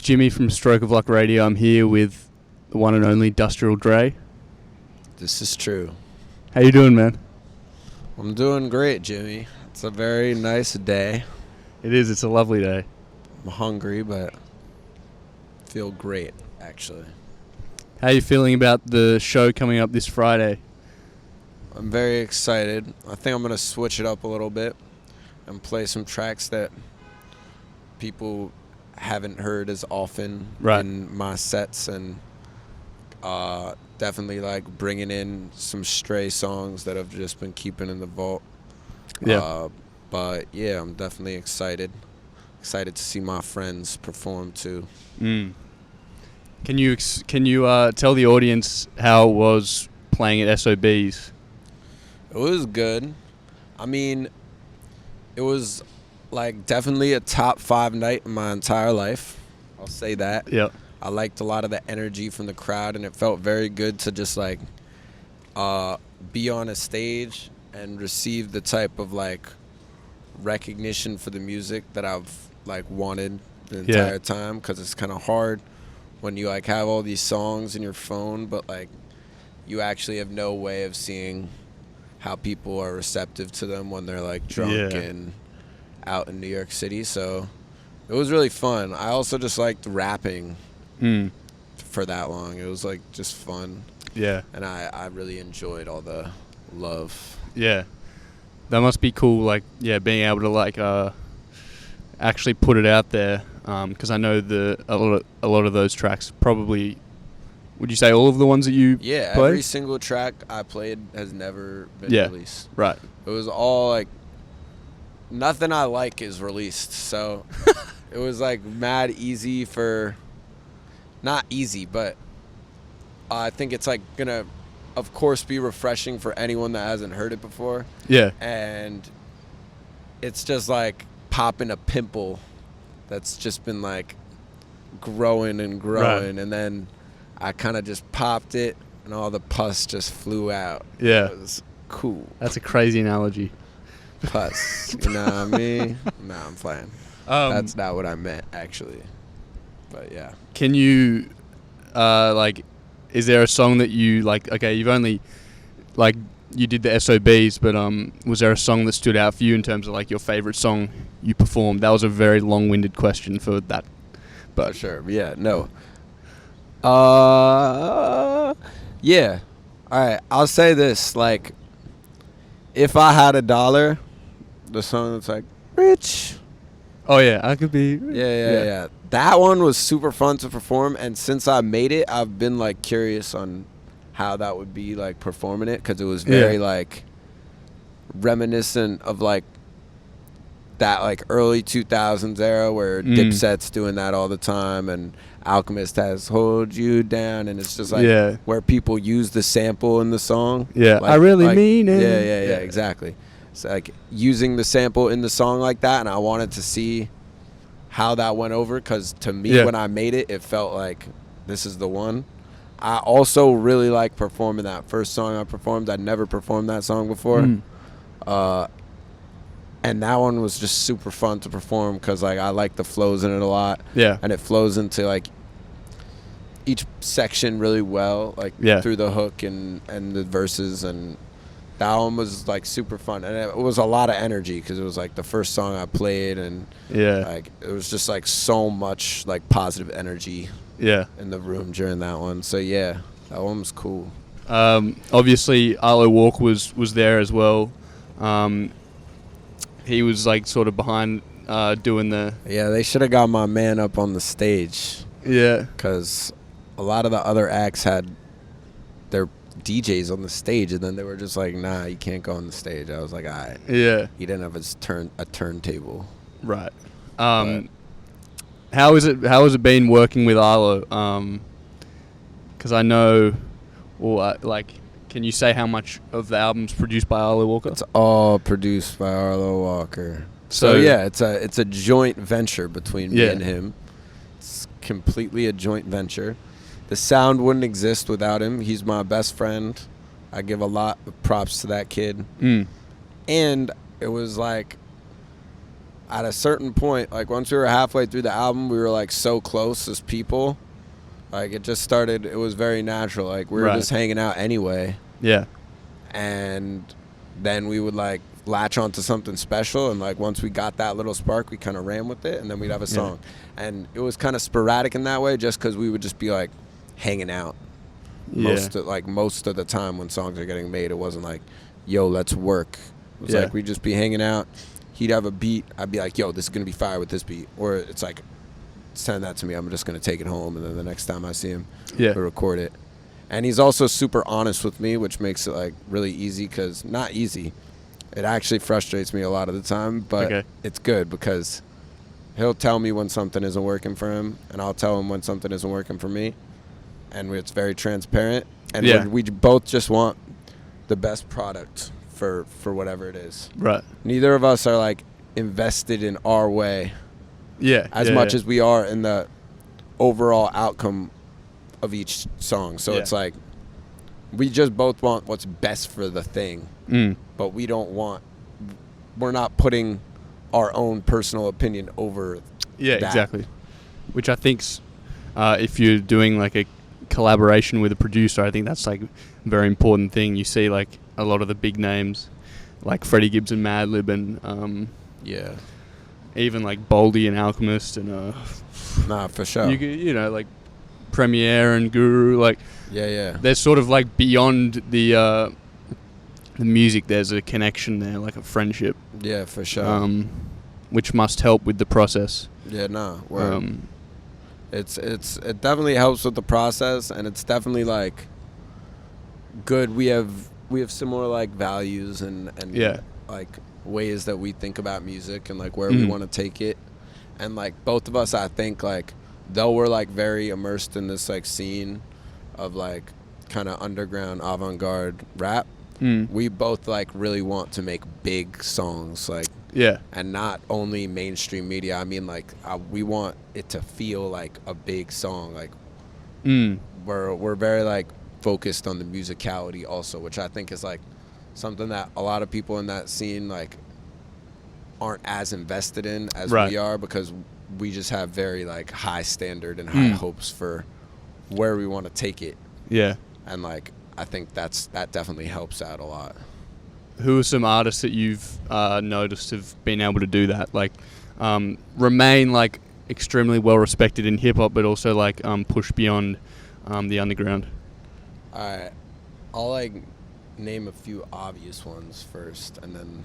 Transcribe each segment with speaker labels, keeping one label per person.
Speaker 1: Jimmy from Stroke of Luck Radio. I'm here with the one and only Dustrial Dre.
Speaker 2: This is true.
Speaker 1: How you doing, man?
Speaker 2: I'm doing great, Jimmy. It's a very nice day.
Speaker 1: It is. It's a lovely day.
Speaker 2: I'm hungry, but feel great, actually.
Speaker 1: How are you feeling about the show coming up this Friday?
Speaker 2: I'm very excited. I think I'm going to switch it up a little bit and play some tracks that people haven't heard as often in my sets, and definitely like bringing in some stray songs that I've just been keeping in the vault. But yeah, I'm definitely excited to see my friends perform too.
Speaker 1: Can you tell the audience how it was playing at SOBs?
Speaker 2: It was good. I mean, it was like definitely a top 5 night in my entire life. I'll say that.
Speaker 1: Yep.
Speaker 2: I liked a lot of the energy from the crowd, and it felt very good to just like be on a stage and receive the type of like recognition for the music that I've like wanted the entire time, because it's kind of hard when you like have all these songs in your phone, but like you actually have no way of seeing how people are receptive to them when they're like drunk and out in New York City. So it was really fun. I also just liked rapping for that long. It was like just fun. Yeah. And I really enjoyed all the love.
Speaker 1: Yeah. That must be cool, like, being able to like actually put it out there, because I know a lot of those tracks probably. Would you say all of the ones that you played?
Speaker 2: Every single track I played has never been released.
Speaker 1: Right.
Speaker 2: It was all like, nothing I like is released. So it was like mad easy for, not easy, but I think it's like gonna, of course, be refreshing for anyone that hasn't heard it before. Yeah. And it's just like popping a pimple that's just been like growing and growing. Right. And then I kind of just popped it, and all the pus just flew out. Yeah. It was cool.
Speaker 1: That's a crazy analogy.
Speaker 2: Pus. You know what I mean? Nah, I'm playing. That's not what I meant, actually. But, yeah.
Speaker 1: Can you, is there a song that you, like, okay, you've only, like, you did the SOBs, but was there a song that stood out for you in terms of, like, your favorite song you performed? That was a very long-winded question for that. But
Speaker 2: sure. Yeah, no. Yeah. All right. I'll say this. Like, if I had $1, the song that's like, rich.
Speaker 1: Oh, yeah. I could be.
Speaker 2: Yeah. That one was super fun to perform. And since I made it, I've been, like, curious on how that would be, like, performing it. Because it was very, like, reminiscent of, like, that, like, early 2000s era where Dipset's doing that all the time. And Alchemist has Hold You Down, and it's just like where people use the sample in the song.
Speaker 1: Yeah,
Speaker 2: like,
Speaker 1: I really mean it.
Speaker 2: Yeah, exactly. It's like using the sample in the song like that, and I wanted to see how that went over, because to me, when I made it, it felt like this is the one. I also really like performing that first song I performed. I'd never performed that song before. And that one was just super fun to perform because, like, I like the flows in it a lot. Yeah. And it flows into, like, each section really well, like, through the hook and the verses. And that one was, like, super fun. And it was a lot of energy because it was, like, the first song I played. And, like, it was just, like, so much, like, positive energy in the room during that one. So, yeah, that one was cool.
Speaker 1: Obviously, Arlo Walker was there as well. He was, like, sort of behind doing the...
Speaker 2: Yeah, they should have got my man up on the stage. Yeah. Because a lot of the other acts had their DJs on the stage, and then they were just like, nah, you can't go on the stage. I was like, all right. Yeah. He didn't have a turntable.
Speaker 1: Right. How is it been working with Arlo? Because I know... Well, can you say how much of the album's produced by Arlo Walker?
Speaker 2: It's all produced by Arlo Walker. So yeah, it's a joint venture between me and him. It's completely a joint venture. The sound wouldn't exist without him. He's my best friend. I give a lot of props to that kid. And it was like at a certain point, like once we were halfway through the album, we were like so close as people. Like it just started, it was very natural. Like we were just hanging out anyway.
Speaker 1: Yeah.
Speaker 2: And then we would like latch onto something special, and like once we got that little spark, we kind of ran with it, and then we'd have a song. And it was kind of sporadic in that way, just because we would just be like hanging out most of the time when songs are getting made. It wasn't like, yo, let's work. It was like we'd just be hanging out. He'd have a beat, I'd be like, yo, this is gonna be fire with this beat. Or it's like, send that to me, I'm just gonna take it home, and then the next time I see him, we'll record it. And he's also super honest with me, which makes it like really easy, because not easy, it actually frustrates me a lot of the time, but it's good because he'll tell me when something isn't working for him, and I'll tell him when something isn't working for me, and it's very transparent, and we both just want the best product for whatever it is. Right. Neither of us are like invested in our way as much as we are in the overall outcome of each song. So it's like we just both want what's best for the thing, but we're not putting our own personal opinion over that.
Speaker 1: Exactly. Which I think's if you're doing like a collaboration with a producer, I think that's like a very important thing. You see like a lot of the big names like Freddie Gibbs and Madlib, and even like Boldy and Alchemist, and
Speaker 2: for sure,
Speaker 1: you know, like Premiere and Guru, like they're sort of like beyond the music. There's a connection there, like a friendship,
Speaker 2: for sure,
Speaker 1: which must help with the process.
Speaker 2: It definitely helps with the process, and it's definitely like good. We have similar like values and like ways that we think about music and like where we want to take it. And like both of us, I think, like though we're like very immersed in this like scene of like kind of underground avant-garde rap, we both like really want to make big songs, like and not only mainstream media. I mean, like we want it to feel like a big song. Like we're very like focused on the musicality also, which I think is like something that a lot of people in that scene like aren't as invested in as we are, because we just have very like high standard and high hopes for where we want to take it. And like I think that definitely helps out a lot.
Speaker 1: Who are some artists that you've noticed have been able to do that, like remain like extremely well respected in hip hop, but also like push beyond the underground?
Speaker 2: Alright, I'll like name a few obvious ones first, and then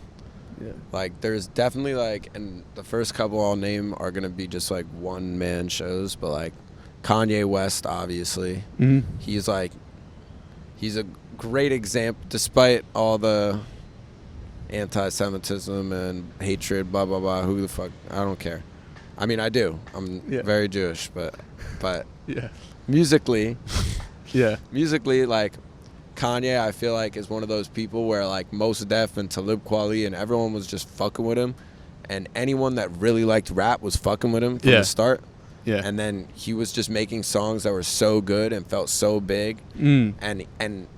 Speaker 2: like there's definitely like, and the first couple I'll name are gonna be just like one man shows, but like Kanye West, obviously, he's a great example, despite all the anti-Semitism and hatred, blah blah blah. Who the fuck? I don't care. I mean, I do. I'm very Jewish, but musically, musically, like Kanye, I feel like is one of those people where like Mos Def and Talib Kweli and everyone was just fucking with him, and anyone that really liked rap was fucking with him from the start. And then he was just making songs that were so good and felt so big, and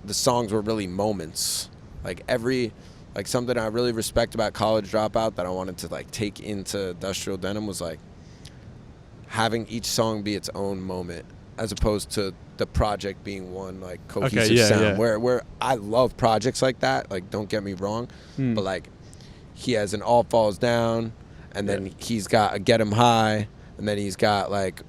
Speaker 2: the songs were really moments. Like something I really respect about College Dropout that I wanted to like take into Dustrial Denim was like having each song be its own moment, as opposed to the project being one like cohesive sound. Where I love projects like that, like don't get me wrong, but like he has an All Falls Down, and then he's got a Get 'Em High, and then he's got like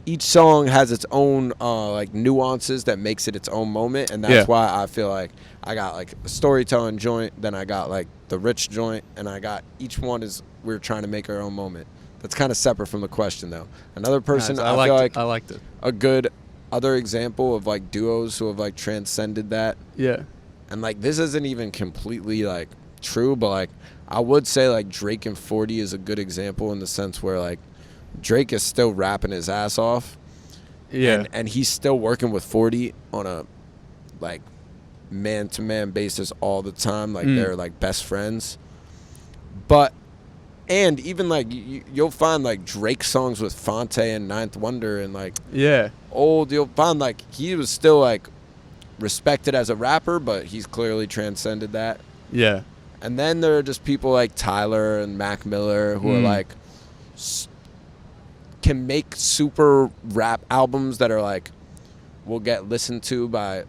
Speaker 2: each song has its own like nuances that makes it its own moment, and that's why I feel like I got like a storytelling joint, then I got like the rich joint, and I got each one is we're trying to make our own moment. That's kind of separate from the question though. Another person I feel like
Speaker 1: I liked it.
Speaker 2: A good other example of like duos who have like transcended that. And like this isn't even completely like true, but like I would say like Drake and 40 is a good example in the sense where like Drake is still rapping his ass off. And he's still working with 40 on a like man-to-man basis all the time. Like they're like best friends. But and even like you'll find like Drake songs with Fonte and Ninth Wonder and like old, you'll find like he was still like respected as a rapper, but he's clearly transcended that. And then there are just people like Tyler and Mac Miller who are like can make super rap albums that are like will get listened to by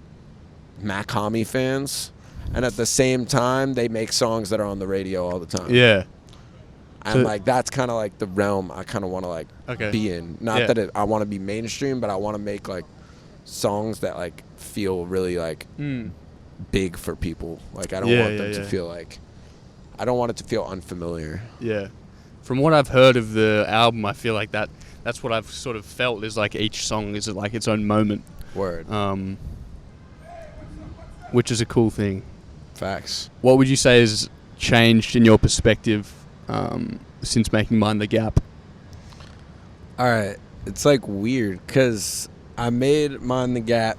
Speaker 2: Mac Homie fans, and at the same time they make songs that are on the radio all the time.
Speaker 1: Yeah.
Speaker 2: And like that's kind of like the realm I kind of want to like be in. Not that I want to be mainstream, but I want to make like songs that like feel really like big for people. Like I don't want them to feel like, I don't want it to feel unfamiliar.
Speaker 1: Yeah. From what I've heard of the album, I feel like that's what I've sort of felt is like each song is like its own moment.
Speaker 2: Word.
Speaker 1: Which is a cool thing.
Speaker 2: Facts.
Speaker 1: What would you say has changed in your perspective since making Mind the Gap?
Speaker 2: All right. It's like weird because I made Mind the Gap.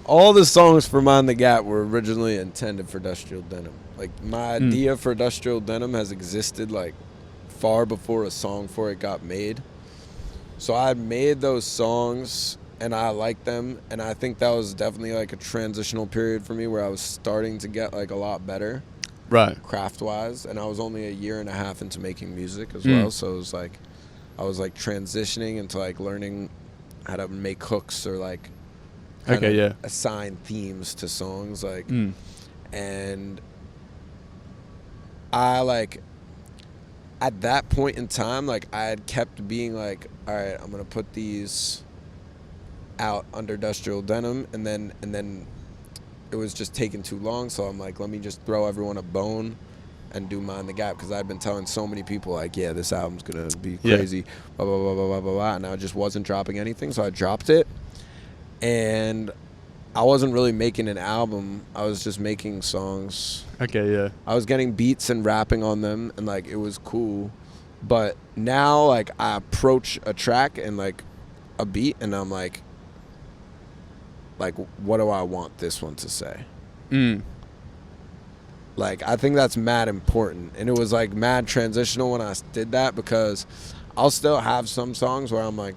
Speaker 2: All the songs for Mind the Gap were originally intended for Dustrial Denim. Like my idea for Dustrial Denim has existed like far before a song for it got made. So I made those songs and I liked them, and I think that was definitely like a transitional period for me where I was starting to get like a lot better.
Speaker 1: Right.
Speaker 2: Craft wise, and I was only a year and a half into making music as well, so it was like I was like transitioning into like learning how to make hooks or like assign themes to songs like and I like at that point in time like I had kept being like, all right, I'm gonna put these out under Dustrial Denim, and then it was just taking too long, so I'm like, let me just throw everyone a bone and do Mind the Gap, because I'd been telling so many people like, yeah, this album's gonna be crazy, blah blah blah blah blah blah blah, and I just wasn't dropping anything, so I dropped it, and I wasn't really making an album, I was just making songs.
Speaker 1: Okay, yeah.
Speaker 2: I was getting beats and rapping on them, and like it was cool, but now like I approach a track and like a beat, and I'm like, what do I want this one to say? Like, I think that's mad important. And it was, like, mad transitional when I did that, because I'll still have some songs where I'm like,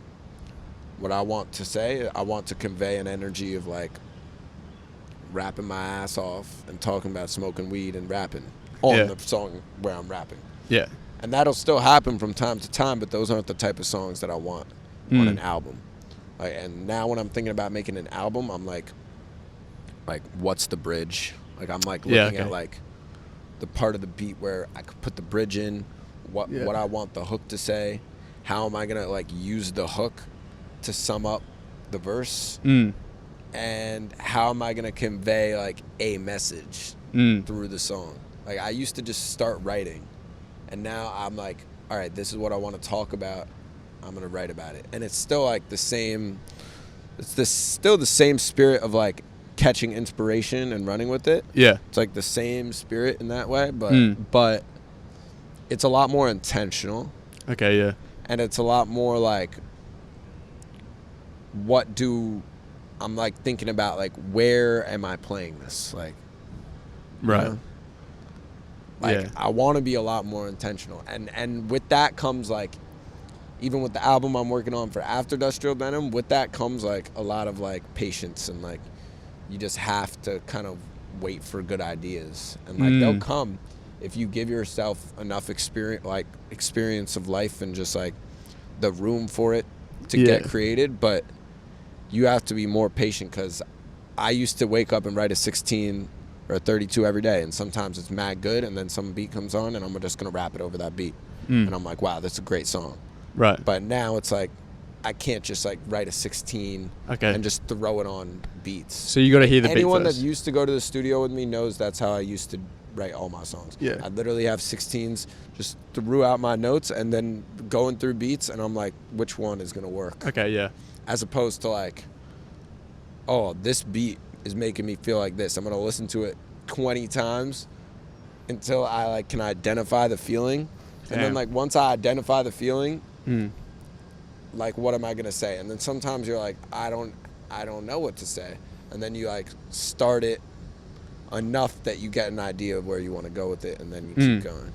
Speaker 2: what I want to say, I want to convey an energy of, like, rapping my ass off and talking about smoking weed and rapping on the song where I'm rapping. Yeah. And that'll still happen from time to time, but those aren't the type of songs that I want on an album. Like, and now when I'm thinking about making an album, I'm like, what's the bridge? Like, I'm like looking at like the part of the beat where I could put the bridge in, what I want the hook to say, how am I gonna like use the hook to sum up the verse, and how am I gonna convey like a message through the song. Like, I used to just start writing, and now I'm like, all right, this is what I want to talk about, I'm gonna write about it. And it's still like the same, still the same spirit of like catching inspiration and running with it. Yeah. It's like the same spirit in that way, but it's a lot more intentional. Okay, yeah. And it's a lot more like, I'm like thinking about like, where am I playing this? Like, right. You know? Like, I want to be a lot more intentional. And with that comes like, even with the album I'm working on for after Dustrial Denim, with that comes like a lot of like patience, and like you just have to kind of wait for good ideas, and like they'll come if you give yourself enough experience of life and just like the room for it to get created. But you have to be more patient, because I used to wake up and write a 16 or a 32 every day, and sometimes it's mad good, and then some beat comes on and I'm just gonna rap it over that beat, and I'm like, wow, that's a great song. Right. But now it's like, I can't just like write a 16 and just throw it on beats. So you got to hear the beat first. Anyone that used to go to the studio with me knows that's how I used to write all my songs. Yeah. I literally have 16s just throughout my notes, and then going through beats, and I'm like, which one is going to work? Okay, yeah. As opposed to like, oh, this beat is making me feel like this. I'm going to listen to it 20 times until I like can identify the feeling. And then like once I identify the feeling, like, what am I gonna say? And then sometimes you're like, I don't know what to say, and then you like start it enough that you get an idea of where you want to go with it, and then you keep going.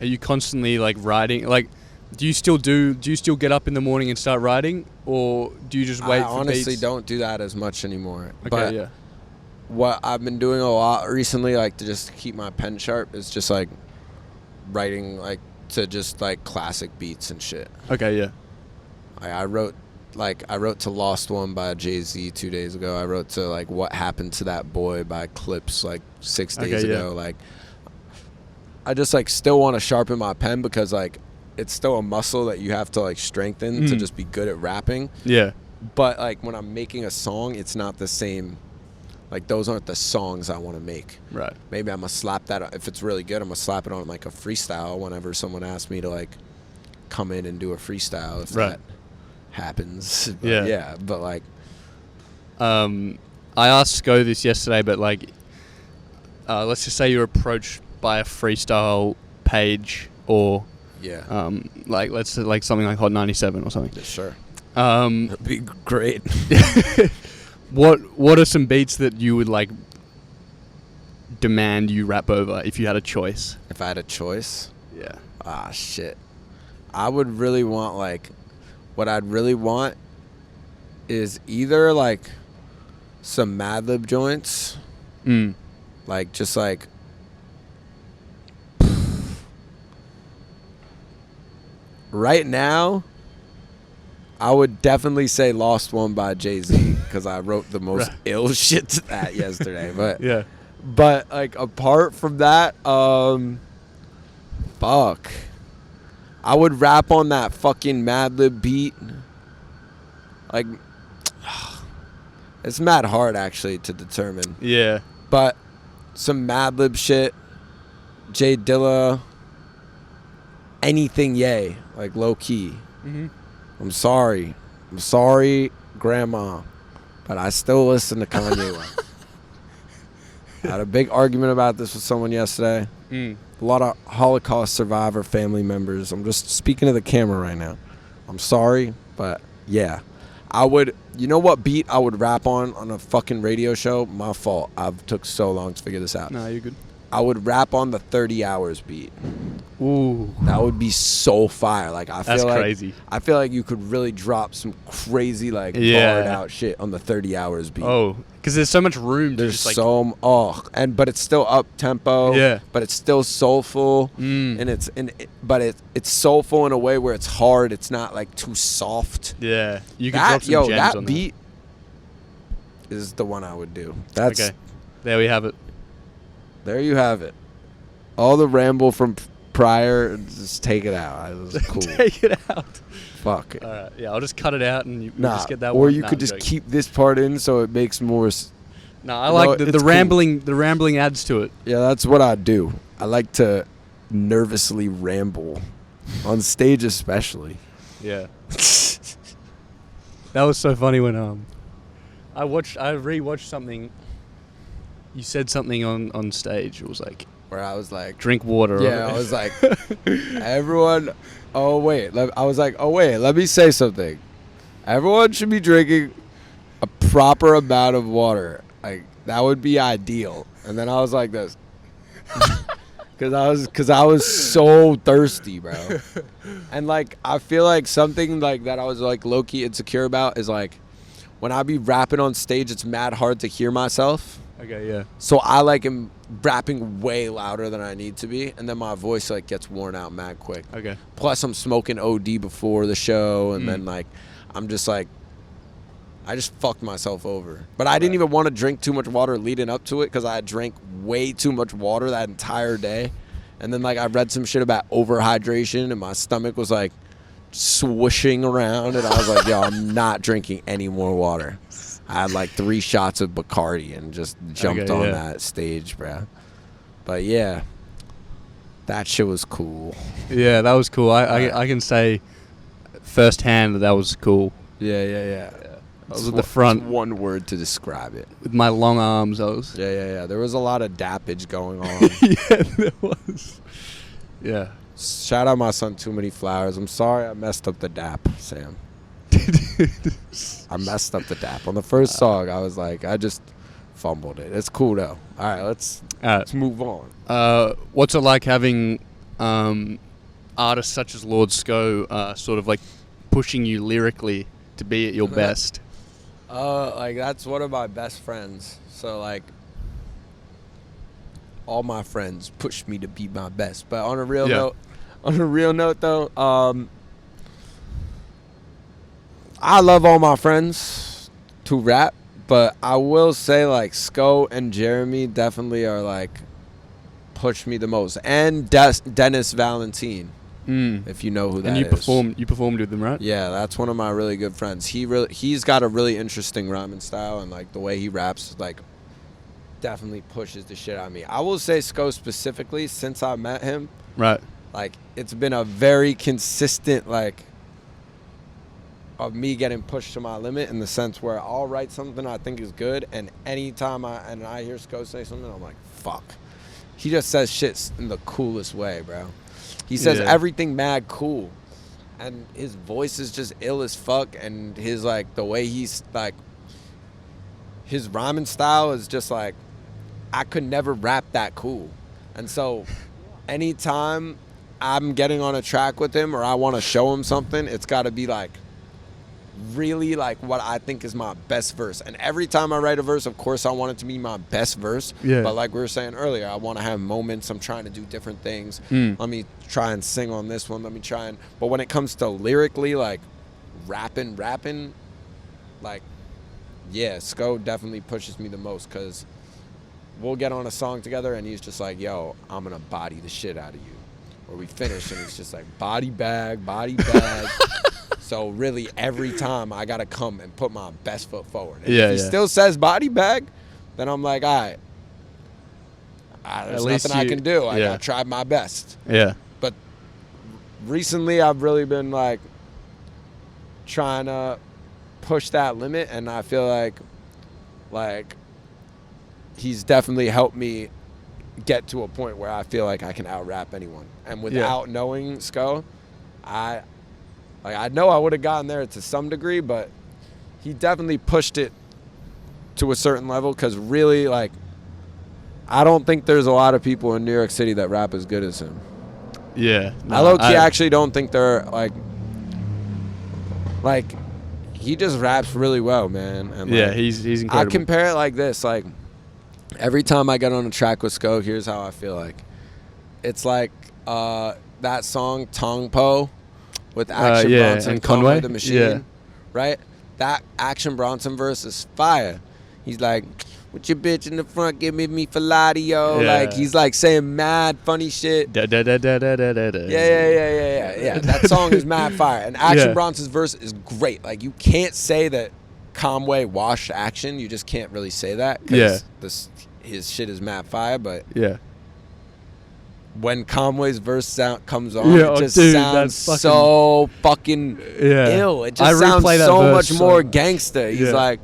Speaker 2: Are you constantly like writing? Like, do you still get up in the morning and start writing, or do you just wait? I honestly don't do that as much anymore. Okay, but what I've been doing a lot recently, like to just keep my pen sharp, is just like writing like to just like classic beats and shit.
Speaker 1: Okay, yeah.
Speaker 2: I wrote to Lost One by Jay-Z 2 days ago. I wrote to like What Happened to That Boy by Clips like 6 days ago. Like I just like still want to sharpen my pen because like it's still a muscle that you have to like strengthen to just be good at rapping.
Speaker 1: Yeah.
Speaker 2: But like when I'm making a song, it's not the same. Like those aren't the songs I want to make.
Speaker 1: Right.
Speaker 2: Maybe I'm gonna slap that, if it's really good, I'm gonna slap it on like a freestyle whenever someone asks me to like come in and do a freestyle, if that happens. But yeah, but like
Speaker 1: I asked Sko this yesterday, but like let's just say you're approached by a freestyle page or like let's say like something like Hot 97 or something.
Speaker 2: Yeah, sure. That'd be great.
Speaker 1: What are some beats that you would like demand you rap over if you had a choice?
Speaker 2: If I had a choice?
Speaker 1: Yeah.
Speaker 2: Ah, shit. I would really want like, what I'd really want is either like some Madlib joints, like just like right now. I would definitely say Lost One by Jay-Z because I wrote the most ill shit to that yesterday. But but like apart from that, fuck. I would rap on that fucking Madlib beat. Like it's mad hard actually to determine.
Speaker 1: Yeah.
Speaker 2: But some Madlib shit, J Dilla, anything yay, like low key. Mm-hmm. I'm sorry, Grandma, but I still listen to Kanye West. I had a big argument about this with someone yesterday. A lot of Holocaust survivor family members. I'm just speaking to the camera right now. I'm sorry, but yeah. I would, you know what beat I would rap on a fucking radio show? My fault. I've took so long to figure this out.
Speaker 1: No, you're good.
Speaker 2: I would rap on the 30 Hours beat.
Speaker 1: Ooh.
Speaker 2: That would be so fire. Like I feel like
Speaker 1: crazy.
Speaker 2: I feel like you could really drop some crazy like barred out shit on the 30 Hours beat.
Speaker 1: Oh, because there's so much room to just like
Speaker 2: but it's still up tempo.
Speaker 1: Yeah.
Speaker 2: But it's still soulful. And it's soulful in a way where it's hard. It's not like too soft.
Speaker 1: Yeah. You could drop some gems
Speaker 2: that
Speaker 1: on
Speaker 2: beat is the one I would do. That's
Speaker 1: okay. There we have it.
Speaker 2: There you have it. All the ramble from prior, just take it out. It was cool.
Speaker 1: Take it out.
Speaker 2: Fuck it.
Speaker 1: All right. Yeah, I'll just cut it out and we'll just get that one.
Speaker 2: Or you could just keep this part in so it makes more.
Speaker 1: No, I like the rambling. Cool. The rambling adds to it.
Speaker 2: Yeah, that's what I do. I like to nervously ramble on stage, especially.
Speaker 1: Yeah. That was so funny when I rewatched something. You said something on stage. It was like
Speaker 2: where I was like,
Speaker 1: drink water.
Speaker 2: Yeah, I was like, everyone. Oh wait, I was like, oh wait, let me say something. Everyone should be drinking a proper amount of water. Like that would be ideal. And then I was like this, because I was so thirsty, bro. And like I feel like something like that I was like low key insecure about is like when I be rapping on stage, it's mad hard to hear myself.
Speaker 1: Okay, yeah.
Speaker 2: So I like am rapping way louder than I need to be, and then my voice like gets worn out mad quick.
Speaker 1: Okay.
Speaker 2: Plus I'm smoking OD before the show, and then like I'm just like I just fucked myself over. But I didn't even want to drink too much water leading up to it because I drank way too much water that entire day. And then like I read some shit about overhydration, and my stomach was like swooshing around, and I was like, yo, I'm not drinking any more water. I had like 3 shots of Bacardi and just jumped on that stage, bro. But yeah, that shit was cool.
Speaker 1: Yeah, that was cool. I can say firsthand that was cool.
Speaker 2: Yeah.
Speaker 1: I was at the front.
Speaker 2: One word to describe it.
Speaker 1: With my long arms, I was.
Speaker 2: Yeah. There was a lot of dappage going on.
Speaker 1: Yeah, there was. Yeah.
Speaker 2: Shout out my son, Too Many Flowers. I'm sorry I messed up the dap, Sam. I messed up the dap. On the first song, I was like, I just fumbled it. It's cool, though. All right, let's move on.
Speaker 1: What's it like having artists such as Lord Sko sort of like pushing you lyrically to be at your best?
Speaker 2: Like, that's one of my best friends. So, like, all my friends push me to be my best. But on a real note though, I love all my friends to rap, but I will say like Sko and Jeremy definitely are like push me the most, and Dennis Valentine. If you know who that is.
Speaker 1: And you performed with them, right?
Speaker 2: Yeah, that's one of my really good friends. He's got a really interesting rhyming style, and like the way he raps like definitely pushes the shit out of me. I will say Sko specifically, since I met him,
Speaker 1: right,
Speaker 2: like it's been a very consistent like of me getting pushed to my limit, in the sense where I'll write something I think is good, and anytime I hear Sko say something, I'm like, fuck. He just says shit in the coolest way, bro. He says everything mad cool, and his voice is just ill as fuck, and his like the way he's like his rhyming style is just like, I could never rap that cool. And so anytime I'm getting on a track with him or I want to show him something, it's got to be like really like what I think is my best verse. And every time I write a verse, of course I want it to be my best verse. Yeah. But like we were saying earlier, I want to have moments. I'm trying to do different things. Let me try and sing on this one. But when it comes to lyrically, like rapping, like, yeah, Sko definitely pushes me the most, because we'll get on a song together and he's just like, yo, I'm going to body the shit out of you. Or we finish and it's just like body bag. So really, every time I gotta come and put my best foot forward. And if he still says body bag, then I'm like, all right, there's nothing I can do. I tried my best. Yeah. But recently, I've really been like trying to push that limit, and I feel like he's definitely helped me get to a point where I feel like I can out-rap anyone. And without knowing Sko, I know I would have gotten there to some degree, but he definitely pushed it to a certain level, because really, like, I don't think there's a lot of people in New York City that rap as good as him. Yeah. No, I low-key actually don't think they're, like, he just raps really well, man. And
Speaker 1: yeah, he's incredible.
Speaker 2: I compare it like this, like, every time I get on a track with Sko, here's how I feel like. It's like that song, Tong Po, with Action Bronson and Conway the Machine, right? That Action Bronson verse is fire. He's like, with your bitch in the front, give me Filadio. Like, he's like saying mad funny shit. Yeah. That song is mad fire. And Action Bronson's verse is great. Like, you can't say that Conway washed Action. You just can't really say that, because his shit is mad fire. But when Conway's verse comes on, it just sounds so fucking ill. It just sounds so much more gangster. He's like,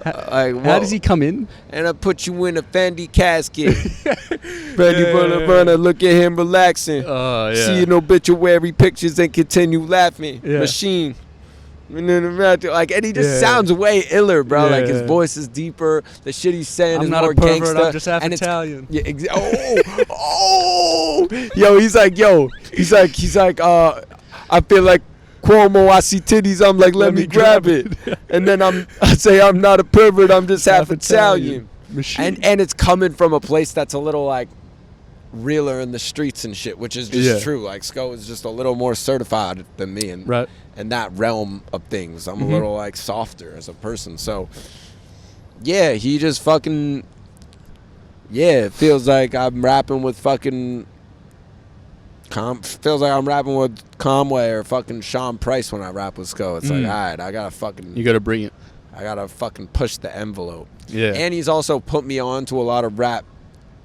Speaker 1: how does he come in?
Speaker 2: And I put you in a Fendi casket. Fendi burner, look at him relaxing. See an obituary pictures and continue laughing. Machine. Like, and he just sounds way iller, bro. Like, his voice is deeper. The shit he's saying is more gangster. I'm not a pervert,
Speaker 1: I'm just half Italian.
Speaker 2: Yo, he's like, I feel like Cuomo, I see titties, I'm like, let me grab it. And then I say, I'm not a pervert, I'm just half Italian. And it's coming from a place that's a little, like, realer in the streets and shit, which is just true. Like, Sko is just a little more certified than me in that realm of things. I'm a little, like, softer as a person. So, yeah, he just fucking, it feels like I'm rapping with fucking, feels like I'm rapping with Conway or fucking Sean Price when I rap with Sko. It's like, all right, I gotta fucking,
Speaker 1: you gotta bring it.
Speaker 2: I gotta fucking push the envelope. Yeah. And he's also put me on to a lot of rap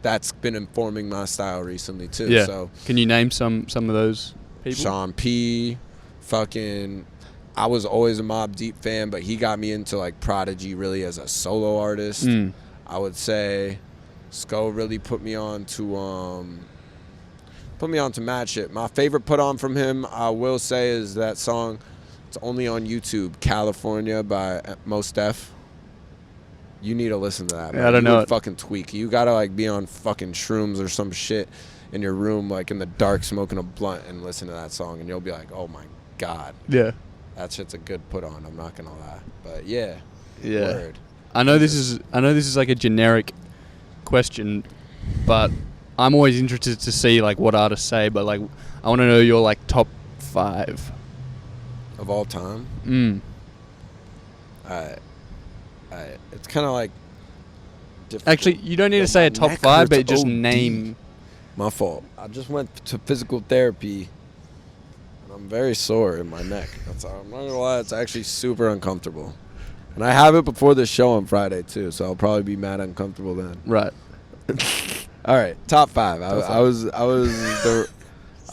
Speaker 2: that's been informing my style recently too. Yeah. So
Speaker 1: can you name some of those people?
Speaker 2: Sean P, fucking, I was always a Mobb Deep fan, but he got me into like Prodigy really as a solo artist. I would say Sko really put me on to mad shit. My favorite put on from him, I will say, is that song. It's only on YouTube, California by Mos Def. You need to listen to that, man.
Speaker 1: I don't know.
Speaker 2: Fucking tweak. You gotta like be on fucking shrooms or some shit in your room, like in the dark, smoking a blunt, and listen to that song, and you'll be like, oh my god. Yeah. That shit's a good put on. I'm not gonna lie, but yeah. Word.
Speaker 1: I know this is like a generic question, but I'm always interested to see like what artists say. But like, I want to know your like top 5
Speaker 2: of all time. It's kind of like.
Speaker 1: Actually, you don't need to say a top 5, but just name.
Speaker 2: My fault. I just went to physical therapy, and I'm very sore in my neck. I'm not gonna lie, it's actually super uncomfortable. And I have it before the show on Friday too, so I'll probably be mad uncomfortable then.
Speaker 1: Right.
Speaker 2: All right, top 5. I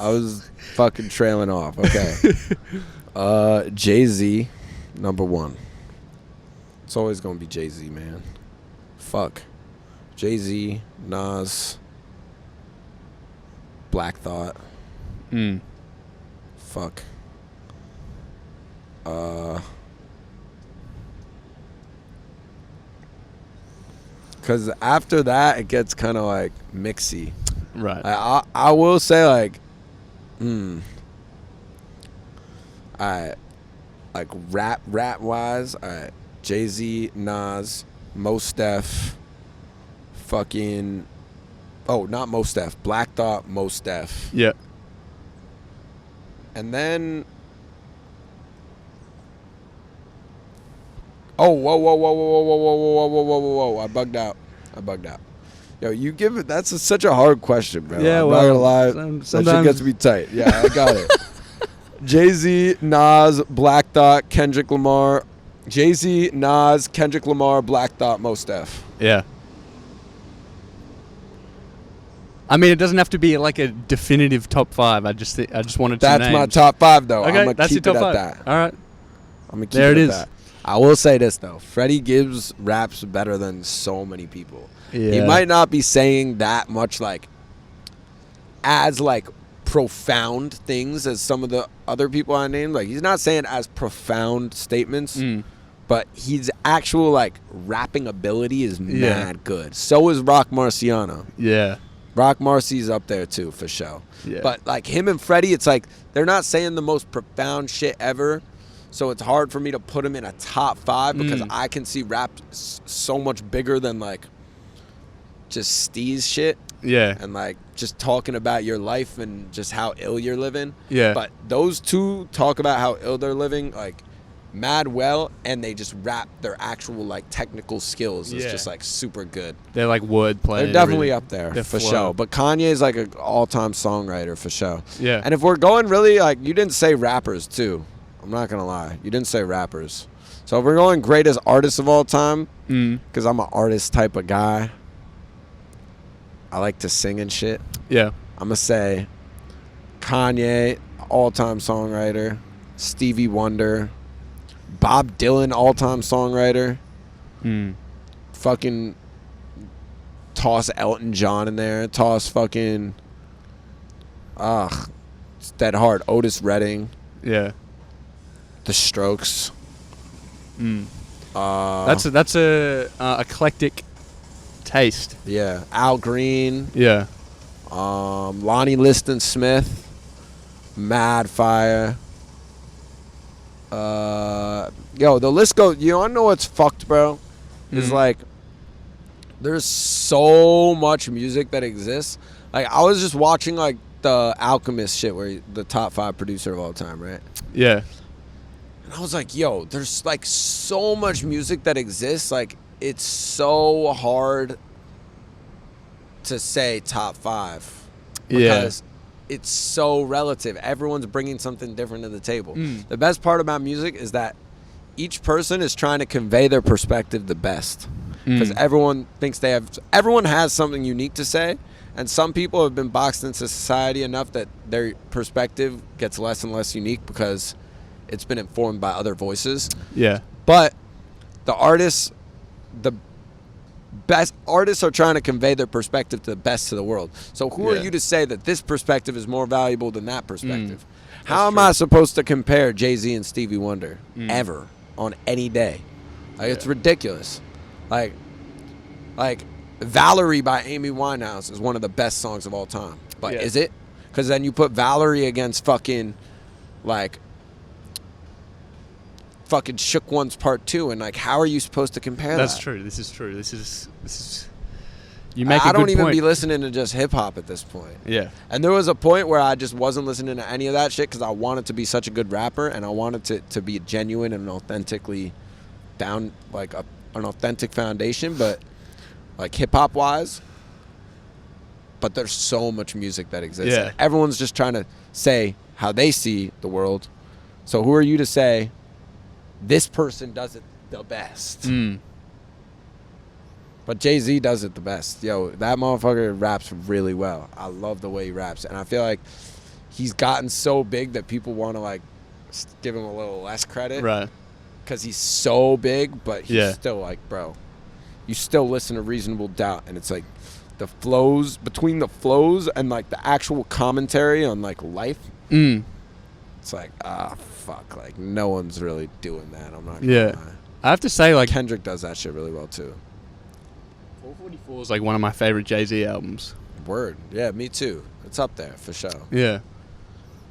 Speaker 2: was fucking trailing off. Okay. Jay-Z, number 1. It's always gonna be Jay-Z, man. Fuck. Jay-Z, Nas, Black Thought. Fuck. Because after that, it gets kind of like mixy.
Speaker 1: Right.
Speaker 2: I will say like, alright, like rap wise, alright, Jay-Z, Nas, Mos Def, fucking, oh, not Mos Def, Black Thought, Mos Def.
Speaker 1: Yeah.
Speaker 2: And then, oh, whoa, I bugged out. Yo, you give it, that's such a hard question, bro.
Speaker 1: Yeah,
Speaker 2: I'm
Speaker 1: well,
Speaker 2: not gonna lie,
Speaker 1: sometimes
Speaker 2: that shit gets me tight. Yeah, I got it. Jay-Z, Nas, Black Thought, Kendrick Lamar. Jay-Z, Nas, Kendrick Lamar, Black Thought, Mos Def.
Speaker 1: Yeah. I mean, it doesn't have to be like a definitive top 5. I just wanted to name.
Speaker 2: That's my top 5, though.
Speaker 1: Okay,
Speaker 2: I'm gonna
Speaker 1: that's
Speaker 2: keep
Speaker 1: your
Speaker 2: it
Speaker 1: top
Speaker 2: at
Speaker 1: 5.
Speaker 2: that.
Speaker 1: All right.
Speaker 2: I'm gonna keep
Speaker 1: There
Speaker 2: it
Speaker 1: it
Speaker 2: at
Speaker 1: is.
Speaker 2: that. I will say this though, Freddie Gibbs raps better than so many people.
Speaker 1: Yeah.
Speaker 2: He might not be saying that much like as like profound things as some of the other people I named. Like he's not saying as profound statements. But his actual like rapping ability is mad good. So is Rock Marciano.
Speaker 1: Yeah.
Speaker 2: Rock Marcy's up there too for sure.
Speaker 1: Yeah.
Speaker 2: But like him and Freddie, it's like they're not saying the most profound shit ever. So it's hard for me to put him in a top 5 because I can see rap so much bigger than like just steez shit.
Speaker 1: Yeah.
Speaker 2: And like just talking about your life and just how ill you're living.
Speaker 1: Yeah.
Speaker 2: But those two talk about how ill they're living like mad well, and they just rap their actual like technical skills. It's just like super good.
Speaker 1: They're like wordplay.
Speaker 2: They're definitely up there
Speaker 1: They're
Speaker 2: for
Speaker 1: flow.
Speaker 2: sure. But Kanye is like an all-time songwriter for sure.
Speaker 1: Yeah.
Speaker 2: And if we're going really like, you didn't say rappers too. I'm not gonna lie, you didn't say rappers. So if we're going greatest artists of all time, because I'm an artist type of guy, I like to sing and shit.
Speaker 1: Yeah.
Speaker 2: I'm gonna say Kanye, all-time songwriter. Stevie Wonder. Bob Dylan, all-time songwriter. Fucking toss Elton John in there. Toss fucking it's dead hard. Otis Redding.
Speaker 1: Yeah.
Speaker 2: The Strokes.
Speaker 1: That's a eclectic taste.
Speaker 2: Yeah. Al Green.
Speaker 1: Yeah.
Speaker 2: Lonnie Liston Smith. Mad Fire. Yo, the list goes. You wanna know what's fucked, bro? Is like there's so much music that exists. Like I was just watching like the Alchemist shit, where the top 5 producer of all time, right?
Speaker 1: Yeah.
Speaker 2: And I was like, yo, there's like so much music that exists. Like it's so hard to say top 5 because it's so relative. Everyone's bringing something different to the table. The best part about music is that each person is trying to convey their perspective the best, because everyone has something unique to say, and some people have been boxed into society enough that their perspective gets less and less unique because it's been informed by other voices.
Speaker 1: Yeah.
Speaker 2: But the best artists are trying to convey their perspective to the best of the world. So who are you to say that this perspective is more valuable than that perspective? How am I supposed to compare Jay-Z and Stevie Wonder ever on any day? Like it's ridiculous. Like Valerie by Amy Winehouse is one of the best songs of all time. But is it? Because then you put Valerie against fucking Shook Ones Part 2, and like how are you supposed to compare that?
Speaker 1: That's true. This is true. This is You make
Speaker 2: I
Speaker 1: a
Speaker 2: don't
Speaker 1: good
Speaker 2: even
Speaker 1: point.
Speaker 2: be listening to just hip hop at this point.
Speaker 1: Yeah.
Speaker 2: And there was a point where I just wasn't listening to any of that shit because I wanted to be such a good rapper and I wanted to be genuine and authentically down, like an authentic foundation, but like hip hop wise. But there's so much music that exists.
Speaker 1: Yeah.
Speaker 2: And everyone's just trying to say how they see the world. So who are you to say this person does it the best? But Jay-Z does it the best. Yo, that motherfucker raps really well. I love the way he raps. And I feel like he's gotten so big that people want to, like, give him a little less credit.
Speaker 1: Right.
Speaker 2: Because he's so big, but he's still like, bro, you still listen to Reasonable Doubt. And it's like the flows, between the flows and, like, the actual commentary on, like, life. It's like, fuck. Like, no one's really doing that. I'm not gonna lie.
Speaker 1: I have to say, like,
Speaker 2: Kendrick does that shit really well, too.
Speaker 1: 444 is like one of my favorite Jay-Z albums.
Speaker 2: Word. Yeah, me too. It's up there for sure.
Speaker 1: Yeah.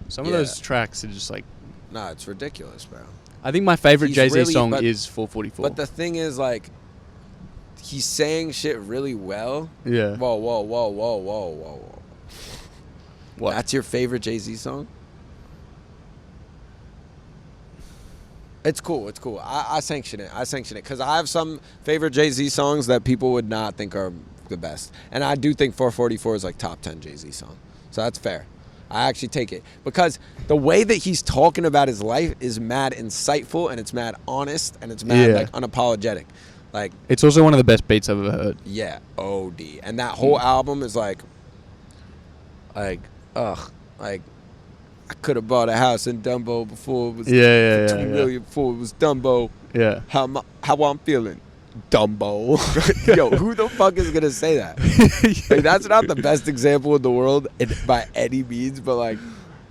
Speaker 1: Some of those tracks are just like...
Speaker 2: Nah, it's ridiculous, bro.
Speaker 1: I think my favorite Jay-Z
Speaker 2: really,
Speaker 1: song is 444.
Speaker 2: But the thing is, like, he's saying shit really well.
Speaker 1: Yeah.
Speaker 2: Whoa.
Speaker 1: What?
Speaker 2: That's your favorite Jay-Z song? It's cool. I sanction it. Because I have some favorite Jay-Z songs that people would not think are the best. And I do think 444 is like top 10 Jay-Z song. So that's fair. I actually take it. Because the way that he's talking about his life is mad insightful and it's mad honest and it's mad like unapologetic. Like,
Speaker 1: it's also one of the best beats I've ever heard.
Speaker 2: Yeah, OD. And that whole album is like, I could have bought a house in Dumbo before it was $2 million before it was Dumbo.
Speaker 1: Yeah.
Speaker 2: How I'm feeling. Dumbo. Yo, who the fuck is gonna say that? Like, that's not the best example in the world by any means, but like,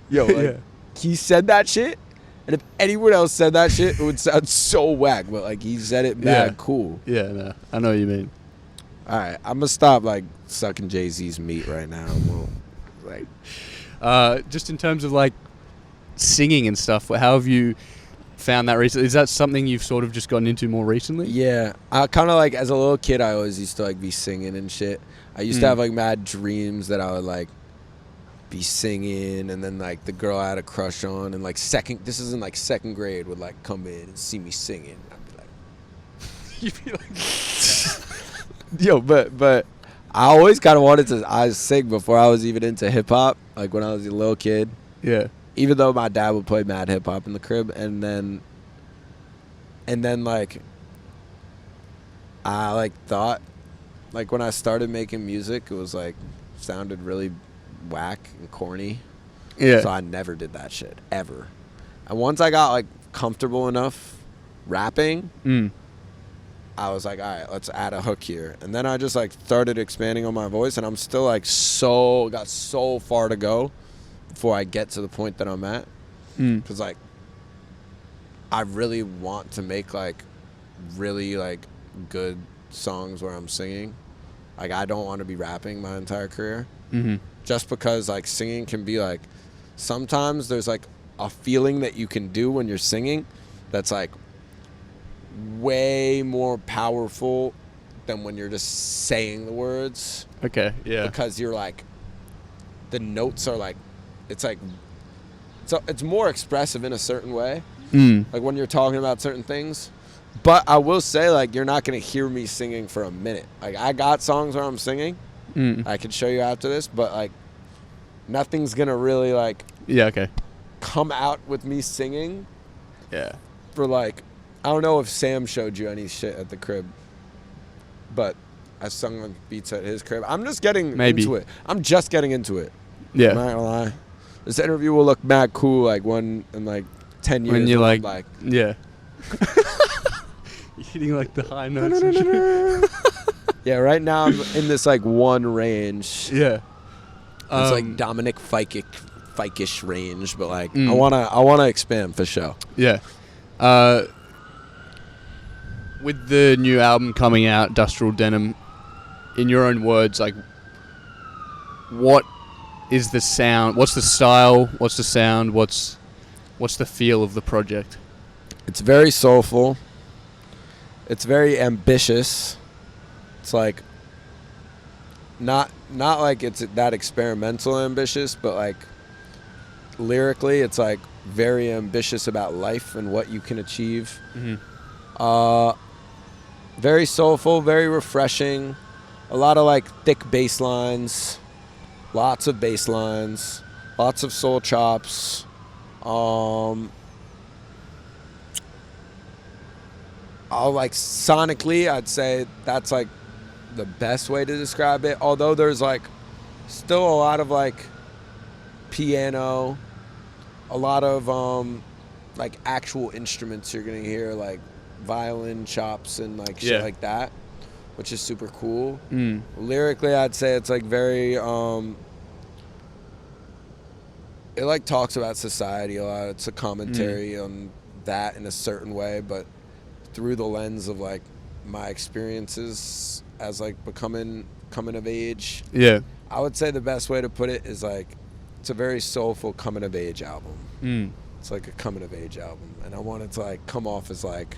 Speaker 2: yo, like, he said that shit, and if anyone else said that shit, it would sound so whack. But like, he said it mad cool.
Speaker 1: Yeah, no, I know what you mean.
Speaker 2: All right, I'm gonna stop like sucking Jay-Z's meat right now. Like,
Speaker 1: just in terms of like singing and stuff, how have you found that recently? Is that something you've sort of just gotten into more recently?
Speaker 2: Yeah, I kind of like, as a little kid, I always used to like be singing and shit. I used to have like mad dreams that I would like be singing, and then like the girl I had a crush on, and like this is in like second grade, would like come in and see me singing. I'd be like, you'd be like, yo, but I always kind of wanted to sing before I was even into hip hop. Like when I was a little kid.
Speaker 1: Yeah.
Speaker 2: Even though my dad would play mad hip hop in the crib, and then like I like thought, like when I started making music, it was like sounded really whack and corny.
Speaker 1: Yeah.
Speaker 2: So I never did that shit ever. And once I got like comfortable enough rapping, I was like, all right, let's add a hook here. And then I just like started expanding on my voice, and I'm still like got so far to go before I get to the point that I'm at. Because like I really want to make like really like good songs where I'm singing. Like I don't want to be rapping my entire career. Just because like singing can be like, sometimes there's like a feeling that you can do when you're singing that's like way more powerful than when you're just saying the words.
Speaker 1: Okay, yeah.
Speaker 2: Because you're like, the notes are like, it's like, so it's more expressive in a certain way. Like when you're talking about certain things. But I will say, like, you're not going to hear me singing for a minute. Like, I got songs where I'm singing. I can show you after this, but like, nothing's going to really like come out with me singing.
Speaker 1: Yeah.
Speaker 2: For like, I don't know if Sam showed you any shit at the crib, but I sung on beats at his crib. I'm just getting into it. I'm just getting into it.
Speaker 1: Yeah.
Speaker 2: I'm not gonna lie. This interview will look mad cool like in like 10 years.
Speaker 1: When you're like,
Speaker 2: yeah.
Speaker 1: You're hitting like the high notes and shit.
Speaker 2: Yeah, right now I'm in this like one range.
Speaker 1: Yeah.
Speaker 2: It's like Dominic Fike-ish range, but like I wanna expand for sure.
Speaker 1: Yeah. With the new album coming out, Dustrial Denim, in your own words, like, what is the sound? What's the style? What's the sound? What's the feel of the project?
Speaker 2: It's very soulful. It's very ambitious. It's like not like it's that experimental ambitious, but like lyrically it's like very ambitious about life and what you can achieve. Very soulful, very refreshing, a lot of like thick bass lines, lots of bass lines, lots of soul chops. I'll like sonically, I'd say that's like the best way to describe it. Although there's like still a lot of like piano, a lot of like actual instruments you're gonna hear, like violin chops and like shit like that, which is super cool. Lyrically, I'd say it's like very it like talks about society a lot. It's a commentary on that in a certain way, but through the lens of like my experiences as like coming of age. Yeah, I would say the best way to put it is like it's a very soulful coming of age album. It's like a coming of age album, and I want it to like come off as like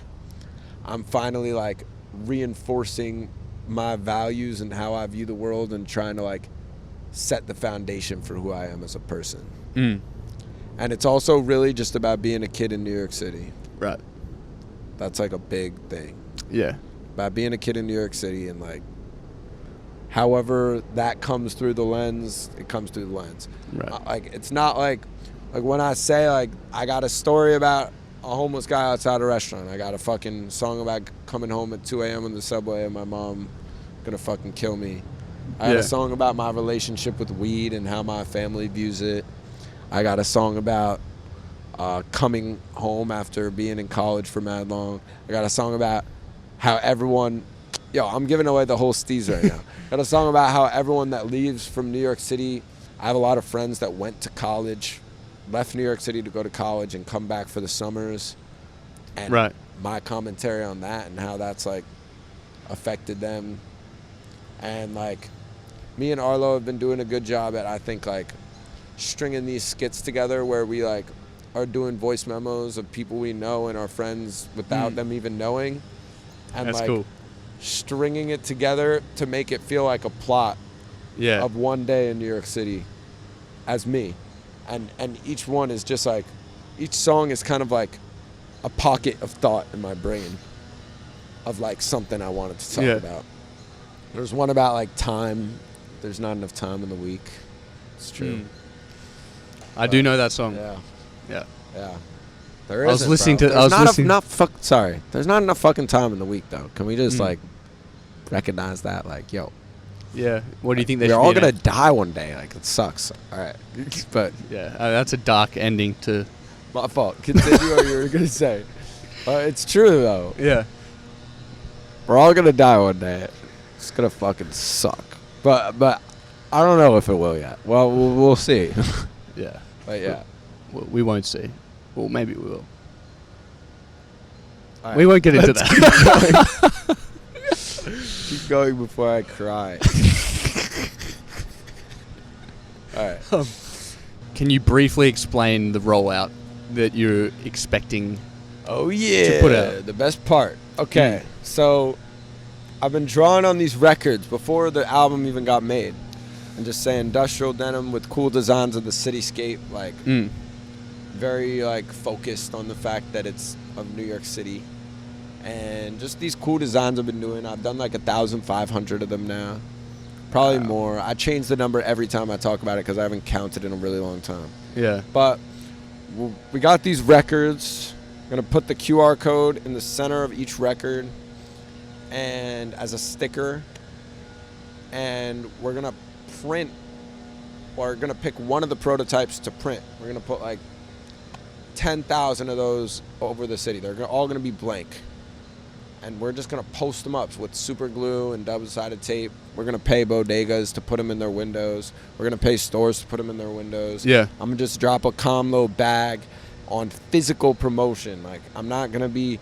Speaker 2: I'm finally like reinforcing my values and how I view the world and trying to like set the foundation for who I am as a person. And it's also really just about being a kid in New York City. Right. That's like a big thing. Yeah. About being a kid in New York City, and like however that comes through the lens, it comes through the lens. Right. Like it's not like when I say like I got a story about a homeless guy outside a restaurant, I got a fucking song about coming home at 2 a.m. on the subway and my mom gonna fucking kill me. I had a song about my relationship with weed and how my family views it. I got a song about coming home after being in college for mad long. I got a song about how everyone, I'm giving away the whole steez right now. Got a song about how everyone that leaves from New York City, I have a lot of friends that went to college, left New York City to go to college and come back for the summers. And my commentary on that and how that's like affected them. And like me and Arlo have been doing a good job at, I think, like stringing these skits together where we like are doing voice memos of people we know and our friends without them even knowing, and that's like cool. Stringing it together to make it feel like a plot of one day in New York City as me, and each one is just like, each song is kind of like a pocket of thought in my brain of like something I wanted to talk about. There's one about like time. There's not enough time in the week. It's true. I do know that song. Yeah. There is. There's not enough fucking time in the week though. Can we just like recognize that? Like, yo. Yeah. What do you think they should be? We're all gonna die one day. Like, it sucks. All right. But that's a dark ending to. My fault. Continue what you were gonna say. It's true though. Yeah. We're all gonna die one day. It's gonna fucking suck. But I don't know if it will yet. Well, we'll see. Yeah. But
Speaker 1: we won't see. Well, maybe we will. Right. We won't get into that.
Speaker 2: Keep going before I cry. All right.
Speaker 1: Can you briefly explain the rollout that you're expecting? To put out?
Speaker 2: The best part. Okay, so I've been drawing on these records before the album even got made, and just saying Dustrial Denim with cool designs of the cityscape, like very like focused on the fact that it's of New York City, and just these cool designs I've been doing. I've done like 1,500 of them now, probably more. I change the number every time I talk about it because I haven't counted in a really long time. Yeah, but we got these records. I'm gonna put the QR code in the center of each record and as a sticker, and we're gonna print, or gonna pick one of the prototypes to print. We're gonna put like 10,000 of those over the city. They're all gonna be blank, and we're just gonna post them up with super glue and double-sided tape. We're gonna pay bodegas to put them in their windows. We're gonna pay stores to put them in their windows. Yeah, I'm gonna just drop a combo bag on physical promotion. Like, I'm gonna be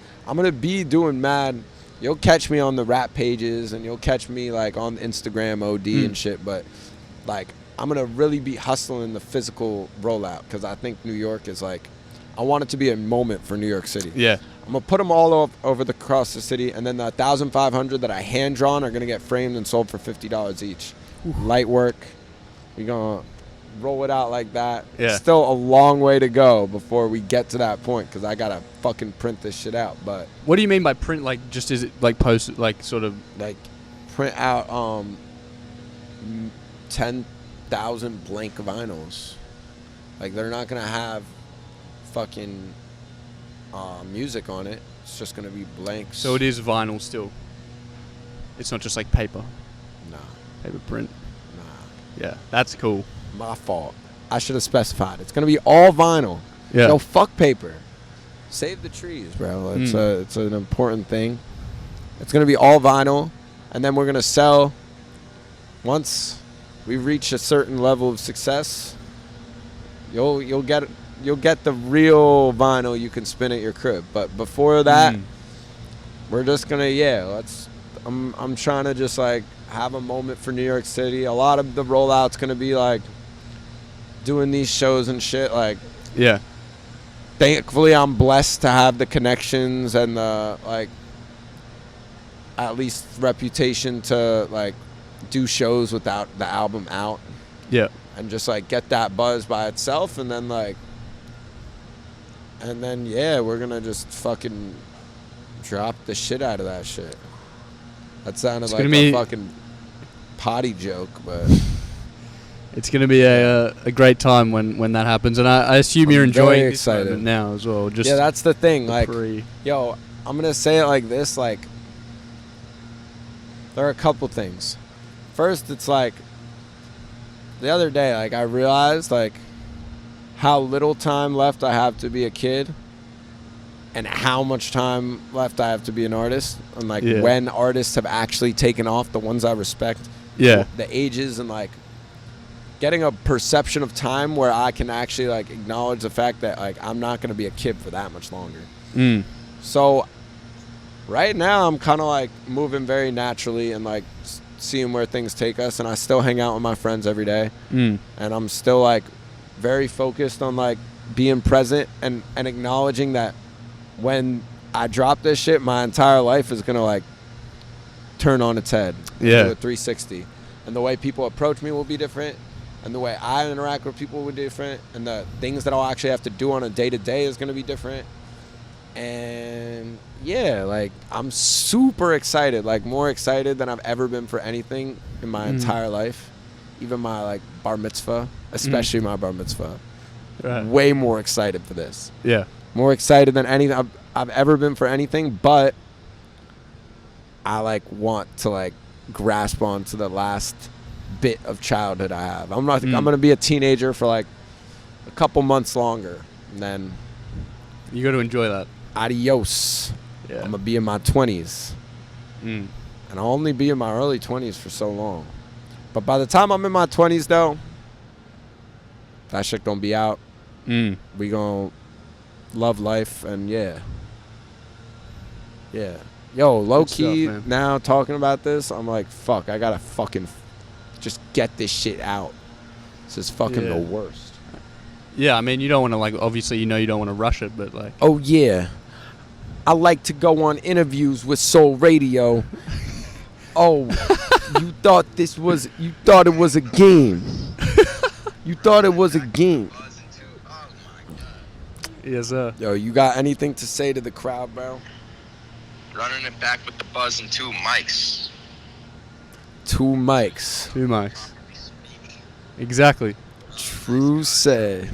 Speaker 2: doing mad. You'll catch me on the rap pages and you'll catch me like on Instagram OD and shit, but like I'm gonna really be hustling the physical rollout because I think New York is like, I want it to be a moment for New York City. Yeah, I'm gonna put them all over across the city, and then the 1,500 that I hand drawn are gonna get framed and sold for $50 each. light work. We're gonna roll it out like that.
Speaker 1: Yeah.
Speaker 2: Still a long way to go before we get to that point, because I gotta fucking print this shit out. But
Speaker 1: What do you mean by print? Like, just is it like post, like sort of?
Speaker 2: like print out 10,000 blank vinyls. Like, they're not gonna have fucking music on it. It's just gonna be blanks.
Speaker 1: So it is vinyl still. It's not just like paper.
Speaker 2: Nah.
Speaker 1: Paper print.
Speaker 2: Nah.
Speaker 1: Yeah, that's cool.
Speaker 2: My fault. I should have specified. It's gonna be all vinyl.
Speaker 1: Yeah.
Speaker 2: No, fuck paper. Save the trees, bro. It's an important thing. It's gonna be all vinyl, and then we're gonna sell. Once we reach a certain level of success, you'll get the real vinyl you can spin at your crib. But before that, we're just gonna I'm trying to just like have a moment for New York City. A lot of the rollout's gonna be like doing these shows and shit. Like,
Speaker 1: Yeah.
Speaker 2: thankfully I'm blessed to have the connections and the like, at least reputation to like do shows without the album out.
Speaker 1: Yeah.
Speaker 2: And just like get that buzz by itself, and then we're gonna just fucking drop the shit out of that shit. That sounded
Speaker 1: It's
Speaker 2: like
Speaker 1: gonna
Speaker 2: a
Speaker 1: be-
Speaker 2: fucking potty joke, but
Speaker 1: It's gonna be a great time when that happens, and I assume you're
Speaker 2: I'm
Speaker 1: enjoying
Speaker 2: very
Speaker 1: this
Speaker 2: excited
Speaker 1: moment now as well. Just
Speaker 2: yeah, that's the thing. Like,
Speaker 1: pre.
Speaker 2: yo, I'm gonna say it like this. Like, there are a couple things. First, it's like the other day, like I realized like how little time left I have to be a kid, and how much time left I have to be an artist, and like when artists have actually taken off, the ones I respect.
Speaker 1: Yeah.
Speaker 2: The ages, and like getting a perception of time where I can actually like acknowledge the fact that like I'm not gonna be a kid for that much longer. So right now I'm kind of like moving very naturally and like seeing where things take us, and I still hang out with my friends every day, and I'm still like very focused on like being present and acknowledging that when I drop this shit, my entire life is gonna like turn on its head.
Speaker 1: Yeah.
Speaker 2: Do a 360, and the way people approach me will be different, and the way I interact with people will be different, and the things that I'll actually have to do on a day-to-day is gonna be different. And yeah, like I'm super excited, like more excited than I've ever been for anything in my entire life. Even my like bar mitzvah, especially my bar mitzvah.
Speaker 1: Right.
Speaker 2: Way more excited for this.
Speaker 1: Yeah.
Speaker 2: More excited than anything I've ever been for anything, but I like want to like grasp onto the last bit of childhood I have. I'm gonna be a teenager for like a couple months longer, and then
Speaker 1: You got to enjoy that.
Speaker 2: adios.
Speaker 1: Yeah.
Speaker 2: I'm gonna be in my 20s, and I'll only be in my early 20s for so long. But by the time I'm in my 20s, though, that shit gonna be out. We gonna love life, and yeah. Yo, low key
Speaker 1: stuff, man.
Speaker 2: now talking about this, I'm like, fuck, I gotta fucking just get this shit out. This is fucking the worst.
Speaker 1: Yeah, I mean, you don't want to like. Obviously, you don't want to rush it, but like.
Speaker 2: Oh yeah, I like to go on interviews with Soul Radio. Oh, you thought it was a game. You thought it was a game.
Speaker 1: Yes, sir.
Speaker 2: Yo, you got anything to say to the crowd, bro?
Speaker 3: Running it back with the buzz and 2 mics.
Speaker 2: 2 mics.
Speaker 1: 2 mics. Exactly.
Speaker 2: True say.